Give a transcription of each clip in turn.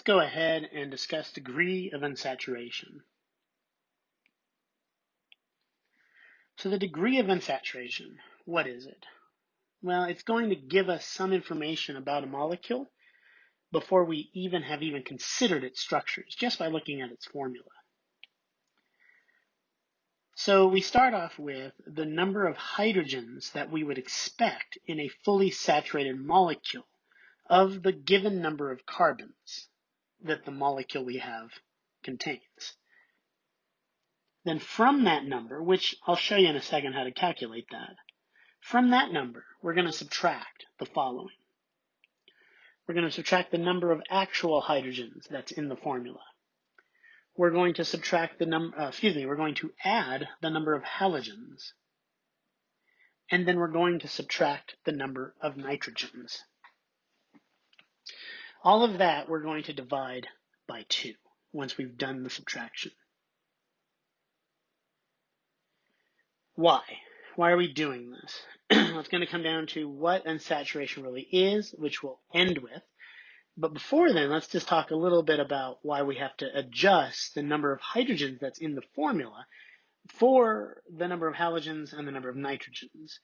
let's go ahead and discuss degree of unsaturation. So the degree of unsaturation, what is it? Well, it's going to give us some information about a molecule before we have considered its structures, just by looking at its formula. So we start off with the number of hydrogens that we would expect in a fully saturated molecule of the given number of carbons that the molecule we have contains. Then from that number, which I'll show you in a second how to calculate that, from that number, we're going to subtract the following. We're going to subtract the number of actual hydrogens that's in the formula. We're going to subtract the we're going to add the number of halogens. And then we're going to subtract the number of nitrogens. All of that we're going to divide by 2 once we've done the subtraction. Why? Why are we doing this? It's going to come down to what unsaturation really is, which we'll end with. But before then, let's just talk a little bit about why we have to adjust the number of hydrogens that's in the formula for the number of halogens and the number of nitrogens.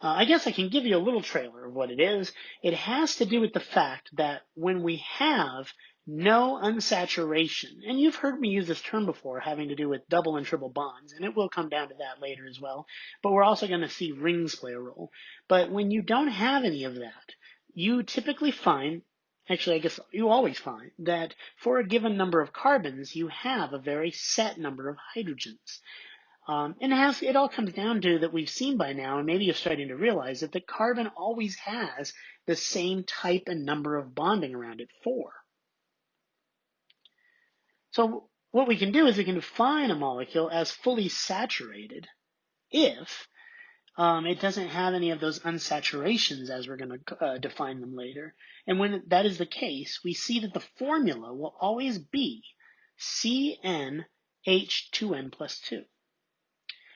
I guess I can give you a little trailer of what it is. It has to do with the fact that when we have no unsaturation, and you've heard me use this term before, having to do with double and triple bonds, and it will come down to that later as well, but we're also going to see rings play a role. But when you don't have any of that, you typically find, actually I guess you always find, that for a given number of carbons, you have a very set number of hydrogens. And it all comes down to that we've seen by now, and maybe you're starting to realize that the carbon always has the same type and number of bonding around it, 4. So what we can do is we can define a molecule as fully saturated if it doesn't have any of those unsaturations, as we're going to define them later. And when that is the case, we see that the formula will always be CnH2n plus 2.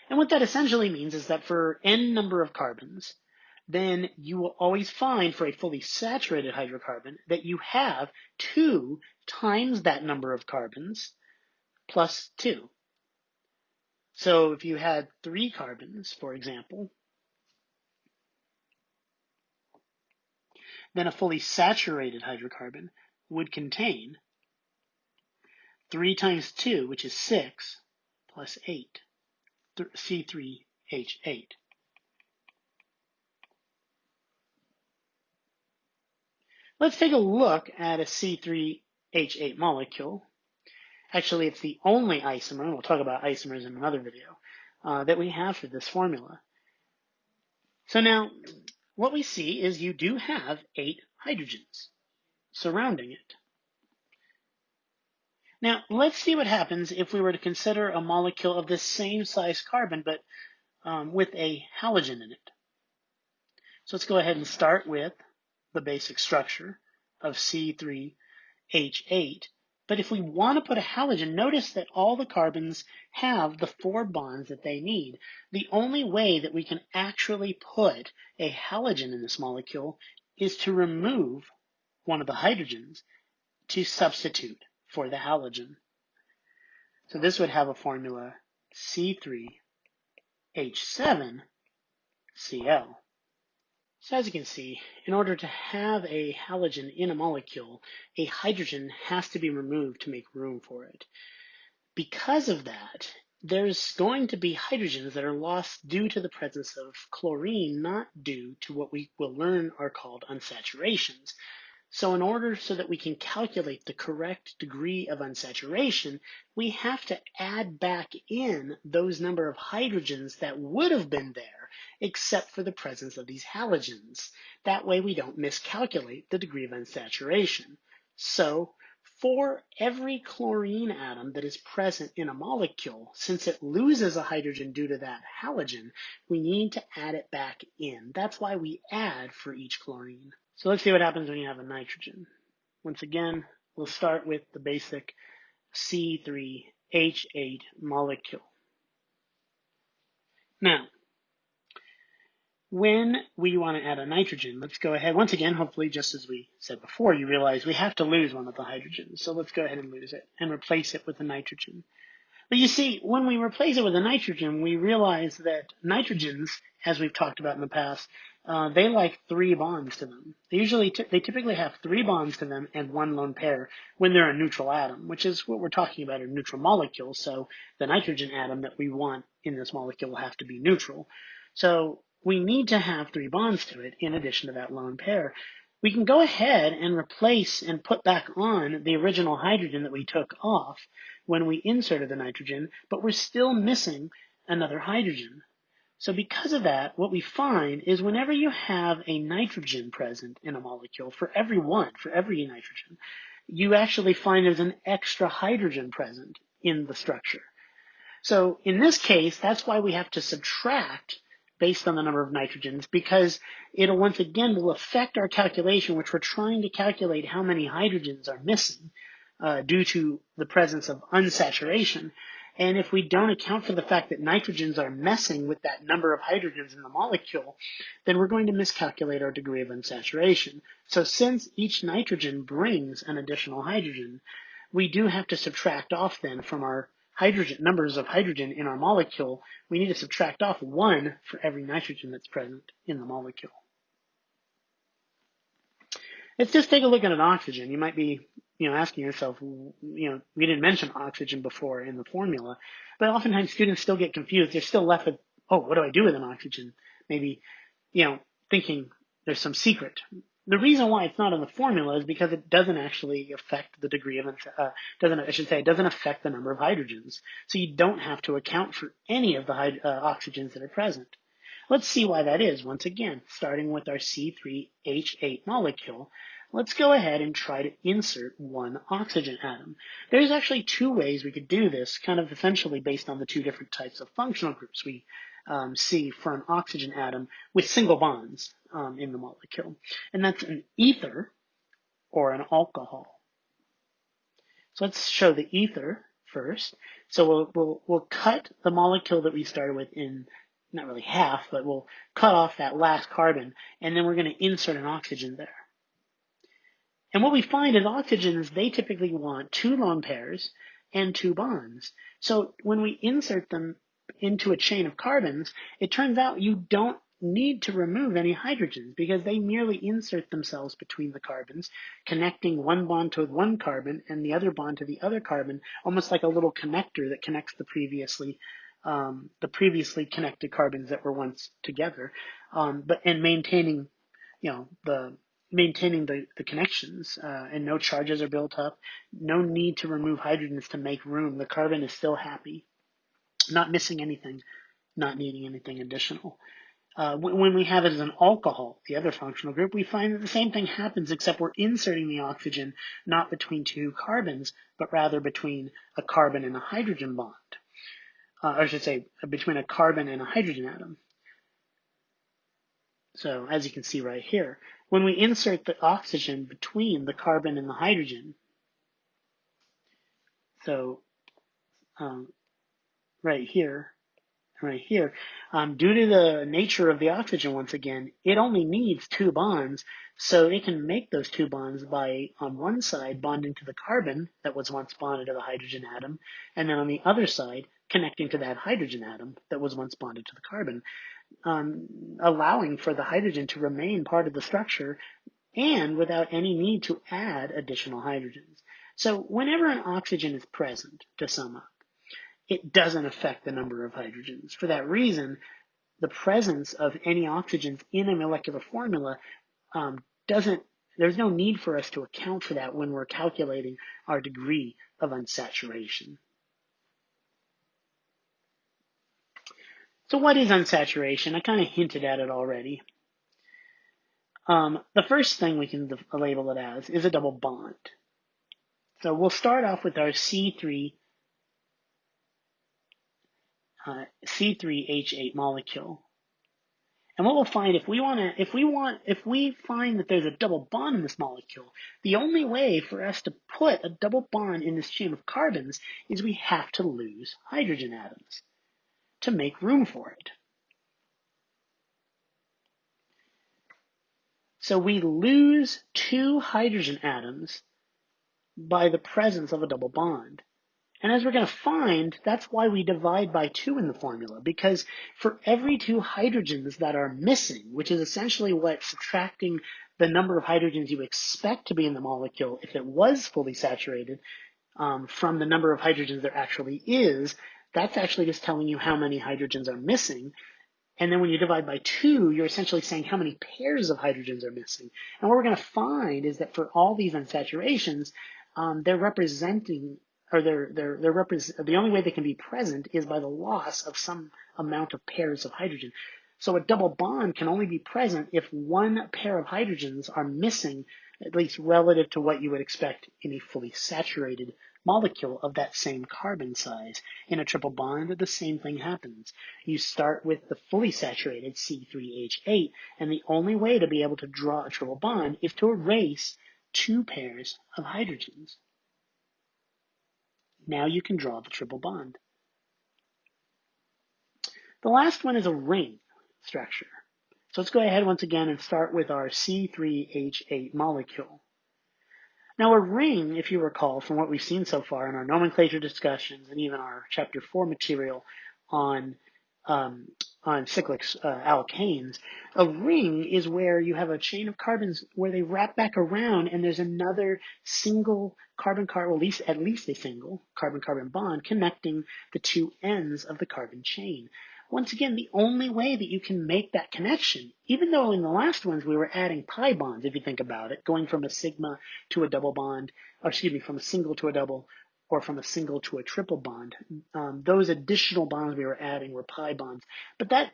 And what that essentially means is that for n number of carbons, then you will always find for a fully saturated hydrocarbon that you have 2 times that number of carbons plus 2. So if you had 3 carbons, for example, then a fully saturated hydrocarbon would contain 3 times 2, which is 6, plus 8, C3H8. Let's take a look at a C3H8 molecule. Actually, it's the only isomer, and we'll talk about isomers in another video, that we have for this formula. So now, what we see is you do have 8 hydrogens surrounding it. Now, let's see what happens if we were to consider a molecule of the same size carbon, but with a halogen in it. So let's go ahead and start with the basic structure of C3H8. But if we want to put a halogen, notice that all the carbons have the 4 bonds that they need. The only way that we can actually put a halogen in this molecule is to remove one of the hydrogens to substitute for the halogen. So this would have a formula C3H7Cl. So as you can see, in order to have a halogen in a molecule, a hydrogen has to be removed to make room for it. Because of that, there's going to be hydrogens that are lost due to the presence of chlorine, not due to what we will learn are called unsaturations. So in order so that we can calculate the correct degree of unsaturation, we have to add back in those number of hydrogens that would have been there, except for the presence of these halogens. That way we don't miscalculate the degree of unsaturation. So for every chlorine atom that is present in a molecule, since it loses a hydrogen due to that halogen, we need to add it back in. That's why we add for each chlorine. So let's see what happens when you have a nitrogen. Once again, we'll start with the basic C3H8 molecule. Now, when we want to add a nitrogen, let's go ahead. Once again, hopefully, just as we said before, you realize we have to lose one of the hydrogens. So let's go ahead and lose it and replace it with a nitrogen. But you see, when we replace it with a nitrogen, we realize that nitrogens, as we've talked about in the past, they like 3 bonds to them. They typically have 3 bonds to them and 1 lone pair when they're a neutral atom, which is what we're talking about, a neutral molecule. So the nitrogen atom that we want in this molecule will have to be neutral. So we need to have 3 bonds to it in addition to that lone pair. We can go ahead and replace and put back on the original hydrogen that we took off when we inserted the nitrogen, but we're still missing another hydrogen. So because of that, what we find is whenever you have a nitrogen present in a molecule, for every nitrogen, you actually find there's an extra hydrogen present in the structure. So in this case, that's why we have to subtract based on the number of nitrogens, because it'll once again will affect our calculation, which we're trying to calculate how many hydrogens are missing due to the presence of unsaturation. And if we don't account for the fact that nitrogens are messing with that number of hydrogens in the molecule, then we're going to miscalculate our degree of unsaturation. So since each nitrogen brings an additional hydrogen, we do have to subtract off then from our numbers of hydrogen in our molecule. We need to subtract off 1 for every nitrogen that's present in the molecule. Let's just take a look at an oxygen. You might be, asking yourself, we didn't mention oxygen before in the formula, but oftentimes students still get confused. They're still left with, what do I do with an oxygen? Maybe, thinking there's some secret. The reason why it's not in the formula is because it doesn't actually affect the degree of, it doesn't affect the number of hydrogens. So you don't have to account for any of the oxygens that are present. Let's see why that is. Once again, starting with our C3H8 molecule, let's go ahead and try to insert 1 oxygen atom. There's actually 2 ways we could do this, kind of essentially based on the 2 different types of functional groups we see for an oxygen atom with single bonds in the molecule. And that's an ether or an alcohol. So let's show the ether first. So we'll cut the molecule that we started with in, not really half, but we'll cut off that last carbon, and then we're going to insert an oxygen there. And what we find is oxygens, they typically want 2 lone pairs and 2 bonds. So when we insert them into a chain of carbons, it turns out you don't need to remove any hydrogens because they merely insert themselves between the carbons, connecting one bond to one carbon and the other bond to the other carbon, almost like a little connector that connects the previously connected carbons that were once together, and maintaining, the connections, and no charges are built up. No need to remove hydrogens to make room. The carbon is still happy, not missing anything, not needing anything additional. When we have it as an alcohol, the other functional group, we find that the same thing happens, except we're inserting the oxygen not between 2 carbons, but rather between a carbon and a hydrogen bond. Or I should say, between a carbon and a hydrogen atom. So as you can see right here, when we insert the oxygen between the carbon and the hydrogen, so right here, due to the nature of the oxygen, once again, it only needs 2 bonds, so it can make those 2 bonds by, on one side, bonding to the carbon that was once bonded to the hydrogen atom, and then on the other side, connecting to that hydrogen atom that was once bonded to the carbon, allowing for the hydrogen to remain part of the structure and without any need to add additional hydrogens. So whenever an oxygen is present, to sum up, it doesn't affect the number of hydrogens. For that reason, the presence of any oxygens in a molecular formula there's no need for us to account for that when we're calculating our degree of unsaturation. So what is unsaturation? I kind of hinted at it already. The first thing we can label it as is a double bond. So we'll start off with our C3H8 molecule. And what we'll find if we find that there's a double bond in this molecule, the only way for us to put a double bond in this chain of carbons is we have to lose hydrogen atoms to make room for it. So we lose 2 hydrogen atoms by the presence of a double bond. And as we're going to find, that's why we divide by 2 in the formula, because for every 2 hydrogens that are missing, which is essentially what subtracting the number of hydrogens you expect to be in the molecule if it was fully saturated from the number of hydrogens there actually is, that's actually just telling you how many hydrogens are missing. And then when you divide by 2, you're essentially saying how many pairs of hydrogens are missing. And what we're going to find is that for all these unsaturations, they're representing, or the only way they can be present is by the loss of some amount of pairs of hydrogen. So a double bond can only be present if 1 pair of hydrogens are missing, at least relative to what you would expect in a fully saturated molecule of that same carbon size. In a triple bond, the same thing happens. You start with the fully saturated C3H8, and the only way to be able to draw a triple bond is to erase 2 pairs of hydrogens. Now you can draw the triple bond. The last one is a ring structure. So let's go ahead once again and start with our C3H8 molecule. Now a ring, if you recall from what we've seen so far in our nomenclature discussions and even our chapter 4 material on cyclic alkanes, a ring is where you have a chain of carbons where they wrap back around and there's another single carbon-carbon, well, at least a single carbon-carbon bond connecting the 2 ends of the carbon chain. Once again, the only way that you can make that connection, even though in the last ones we were adding pi bonds, if you think about it, going from a sigma to a double bond, or excuse me, from a single to a double, or from a single to a triple bond. Those additional bonds we were adding were pi bonds. But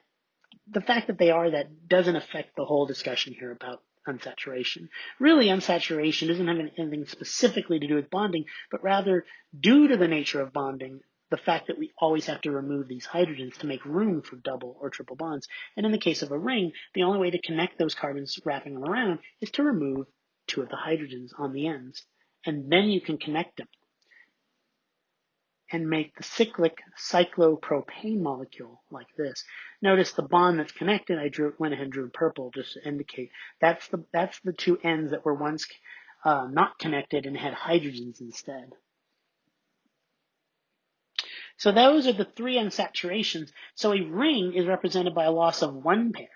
the fact that they are, that doesn't affect the whole discussion here about unsaturation. Really, unsaturation doesn't have anything specifically to do with bonding, but rather, due to the nature of bonding, the fact that we always have to remove these hydrogens to make room for double or triple bonds. And in the case of a ring, the only way to connect those carbons wrapping them around is to remove 2 of the hydrogens on the ends. And then you can connect them and make the cyclic cyclopropane molecule like this. Notice the bond that's connected, went ahead and drew in purple just to indicate that's the 2 ends that were once not connected and had hydrogens instead. So those are the 3 unsaturations. So a ring is represented by a loss of 1 pair.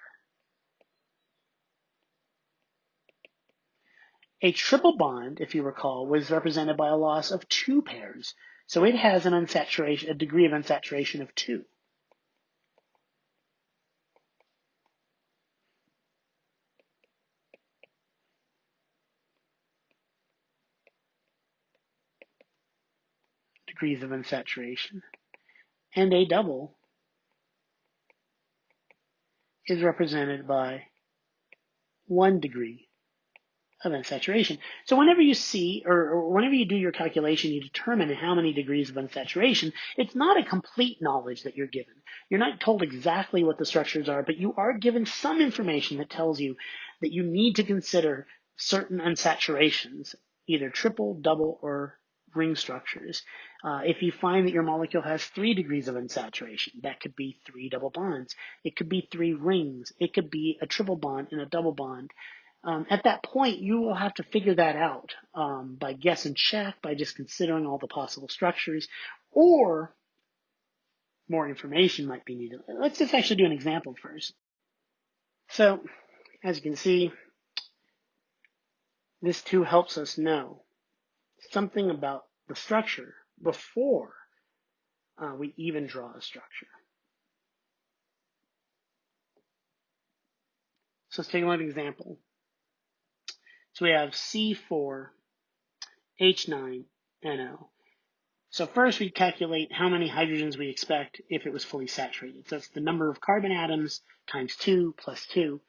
A triple bond, if you recall, was represented by a loss of 2 pairs. So it has a degree of unsaturation of 2. Degrees of unsaturation. And a double is represented by 1 degree of unsaturation. So whenever you see, or whenever you do your calculation, you determine how many degrees of unsaturation, it's not a complete knowledge that you're given. You're not told exactly what the structures are, but you are given some information that tells you that you need to consider certain unsaturations, either triple, double, or ring structures. If you find that your molecule has 3 degrees of unsaturation, that could be 3 double bonds. It could be 3 rings. It could be a triple bond and a double bond. At that point, you will have to figure that out by guess and check, by just considering all the possible structures, or more information might be needed. Let's just actually do an example first. So, as you can see, this too helps us know something about the structure before we even draw a structure. So let's take another example. So we have C4H9NO. So first we calculate how many hydrogens we expect if it was fully saturated. So it's the number of carbon atoms times 2 plus 2.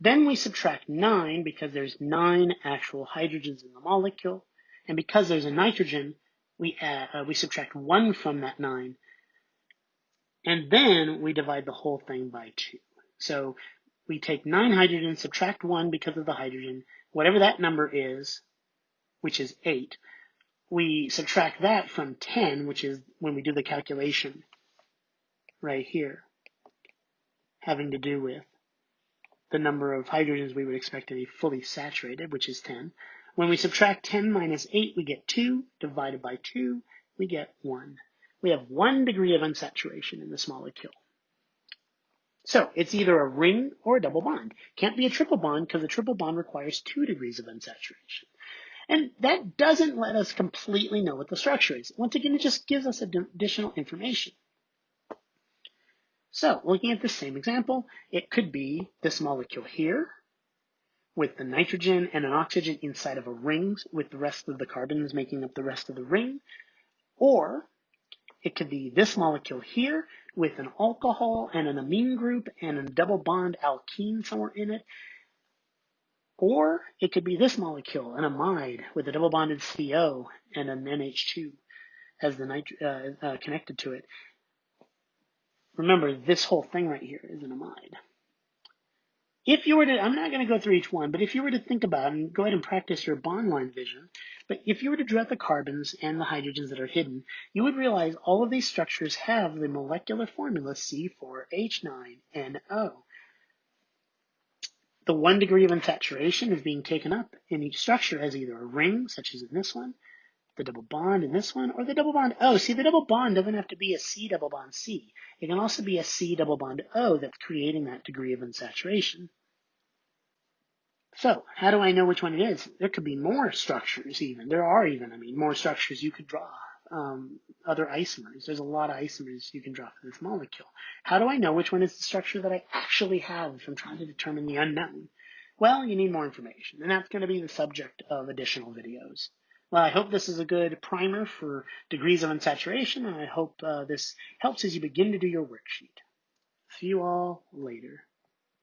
Then we subtract 9 because there's 9 actual hydrogens in the molecule. And because there's a nitrogen, we subtract 1 from that 9. And then we divide the whole thing by 2. So we take 9 hydrogens, subtract 1 because of the hydrogen, whatever that number is, which is 8. We subtract that from 10, which is when we do the calculation right here, having to do with the number of hydrogens we would expect to be fully saturated, which is 10. When we subtract 10 minus 8, we get 2. Divided by 2, we get 1. We have 1 degree of unsaturation in this molecule. So it's either a ring or a double bond. Can't be a triple bond because a triple bond requires 2 degrees of unsaturation. And that doesn't let us completely know what the structure is. Once again, it just gives us additional information. So looking at the same example, it could be this molecule here with the nitrogen and an oxygen inside of a ring with the rest of the carbons making up the rest of the ring. Or it could be this molecule here with an alcohol and an amine group and a double bond alkene somewhere in it. Or it could be this molecule, an amide with a double bonded CO and an NH2 as the connected to it. Remember, this whole thing right here is an amide. If you were to, I'm not going to go through each one, but if you were to think about it and go ahead and practice your bond line vision, but if you were to draw out the carbons and the hydrogens that are hidden, you would realize all of these structures have the molecular formula C4H9NO. The 1 degree of unsaturation is being taken up in each structure as either a ring, such as in this one, the double bond in this one, or the double bond O. See, the double bond doesn't have to be a C double bond C. It can also be a C double bond O that's creating that degree of unsaturation. So, how do I know which one it is? There could be more structures even. There are even, more structures you could draw. Other isomers. There's a lot of isomers you can draw for this molecule. How do I know which one is the structure that I actually have if I'm trying to determine the unknown? Well, you need more information, and that's going to be the subject of additional videos. Well, I hope this is a good primer for degrees of unsaturation, and I hope this helps as you begin to do your worksheet. See you all later.